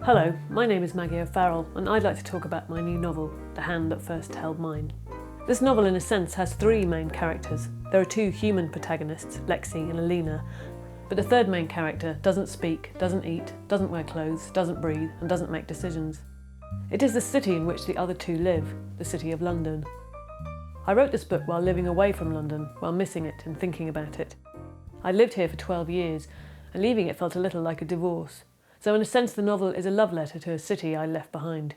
Hello, my name is Maggie O'Farrell and I'd like to talk about my new novel, The Hand That First Held Mine. This novel in a sense has three main characters. There are two human protagonists, Lexy and Alena, but the third main character doesn't speak, doesn't eat, doesn't wear clothes, doesn't breathe and doesn't make decisions. It is the city in which the other two live, the city of London. I wrote this book while living away from London, while missing it and thinking about it. I lived here for 12 years and leaving it felt a little like a divorce. So in a sense the novel is a love letter to a city I left behind.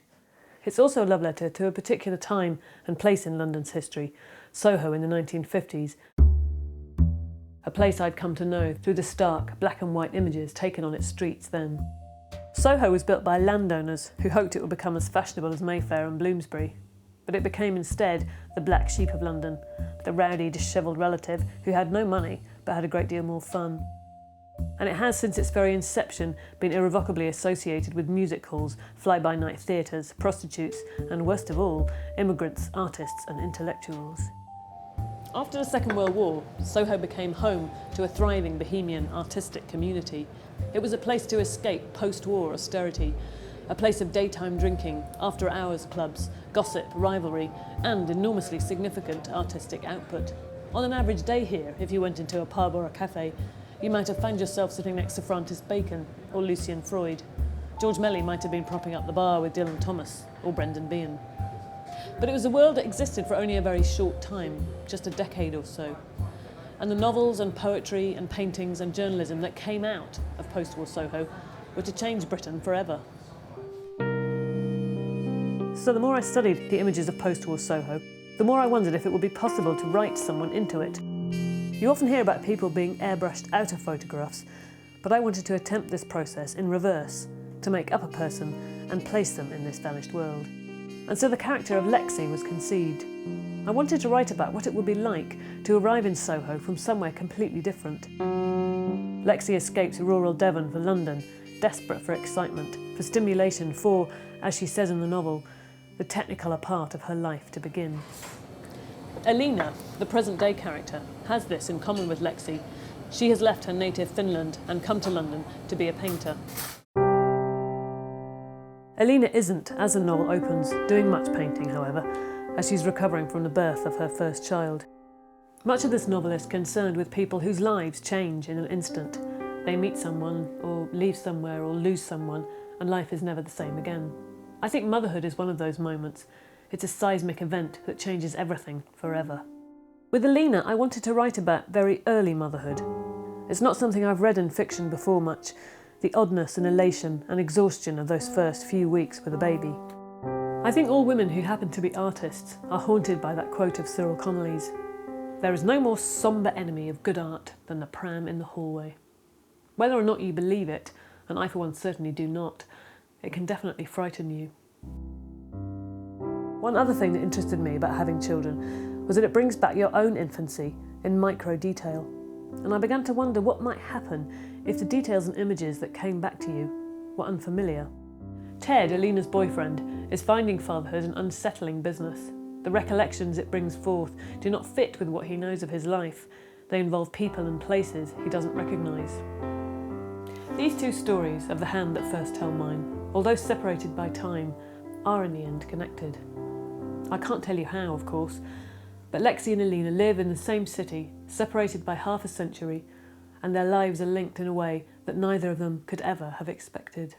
It's also a love letter to a particular time and place in London's history, Soho in the 1950s, a place I'd come to know through the stark black and white images taken on its streets then. Soho was built by landowners who hoped it would become as fashionable as Mayfair and Bloomsbury, but it became instead the black sheep of London, the rowdy, dishevelled relative who had no money but had a great deal more fun. And it has since its very inception been irrevocably associated with music halls, fly-by-night theatres, prostitutes and, worst of all, immigrants, artists and intellectuals. After the Second World War, Soho became home to a thriving bohemian artistic community. It was a place to escape post-war austerity, a place of daytime drinking, after-hours clubs, gossip, rivalry and enormously significant artistic output. On an average day here, if you went into a pub or a cafe, you might have found yourself sitting next to Francis Bacon or Lucian Freud. George Melly might have been propping up the bar with Dylan Thomas or Brendan Behan. But it was a world that existed for only a very short time, just a decade or so. And the novels and poetry and paintings and journalism that came out of post-war Soho were to change Britain forever. So the more I studied the images of post-war Soho, the more I wondered if it would be possible to write someone into it. You often hear about people being airbrushed out of photographs, but I wanted to attempt this process in reverse, to make up a person and place them in this vanished world. And so the character of Lexy was conceived. I wanted to write about what it would be like to arrive in Soho from somewhere completely different. Lexy escapes rural Devon for London, desperate for excitement, for stimulation, for, as she says in the novel, the technicolor part of her life to begin. Alena, the present-day character, has this in common with Lexy. She has left her native Finland and come to London to be a painter. Alena isn't, as the novel opens, doing much painting, however, as she's recovering from the birth of her first child. Much of this novel is concerned with people whose lives change in an instant. They meet someone, or leave somewhere, or lose someone, and life is never the same again. I think motherhood is one of those moments. It's a seismic event that changes everything forever. With Alena, I wanted to write about very early motherhood. It's not something I've read in fiction before much, the oddness and elation and exhaustion of those first few weeks with a baby. I think all women who happen to be artists are haunted by that quote of Cyril Connolly's: "There is no more sombre enemy of good art than the pram in the hallway." Whether or not you believe it, and I for one certainly do not, it can definitely frighten you. One other thing that interested me about having children was that it brings back your own infancy in micro detail. And I began to wonder what might happen if the details and images that came back to you were unfamiliar. Ted, Alena's boyfriend, is finding fatherhood an unsettling business. The recollections it brings forth do not fit with what he knows of his life. They involve people and places he doesn't recognise. These two stories of the hand that first held mine, although separated by time, are in the end connected. I can't tell you how, of course, but Lexy and Alena live in the same city, separated by half a century, and their lives are linked in a way that neither of them could ever have expected.